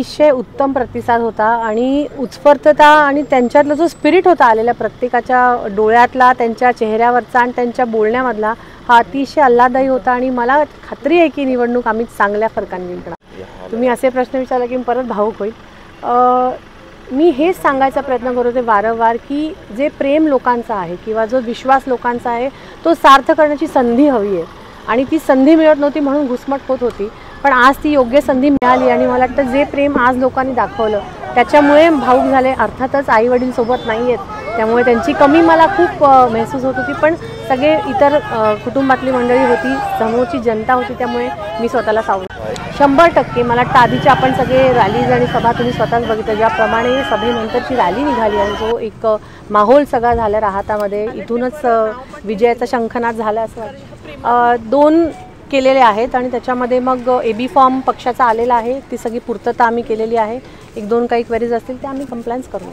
अतिशय उत्तम प्रतिसाद होता आणि उत्स्फूर्तता आणि त्यांच्यातला जो स्पिरिट होता आलेल्या प्रत्येकाच्या डोळ्यातला, त्यांच्या चेहऱ्यावरचा आणि त्यांच्या बोलण्यामधला हा अतिशय आल्हाददायी होता आणि मला खात्री आहे की निवडणूक आम्ही चांगल्या फरकाने जिंकणार। तुम्ही असे प्रश्न विचारले की परत भावुक होईल। मी हेच सांगायचा प्रयत्न करत होते वारंवार की जे प्रेम लोकांचा आहे किंवा जो विश्वास लोकांचा आहे तो सार्थ करण्याची संधी हवी आहे आणि ती संधी मिळत नव्हती म्हणून घुसमट होत होती, पण आज ती योग्य संधी मिळाली आणि मला वाटतं जे प्रेम आज लोकांनी दाखवलं त्याच्यामुळे भावुक झाले। अर्थातच आई वडील सोबत नाही आहेत त्यामुळे त्यांची कमी मला खूप महसूस होत होती, पण सगळे इतर कुटुंबातली मंडळी होती, समोरची जनता होती, त्यामुळे मी स्वतःला सावरलं। 100% मला वाटतं आधीचे आपण सगळे रॅलीज आणि सभा तुम्ही स्वतःच बघितलं ज्याप्रमाणे सभेनंतरची रॅली निघाली आणि जो एक माहोल सगळा झाला राहतामध्ये, इथूनच विजयाचा शंखनाद झाला असं वाटतं। 2 केलेले आहेत आणि त्याच्यामध्ये मग AB फॉर्म पक्षाचा आलेला आहे, ती सगळी पूर्तता आम्ही केलेली आहे। 1-2 काही क्वेरीज असतील ते आम्ही कंप्लायन्स करू।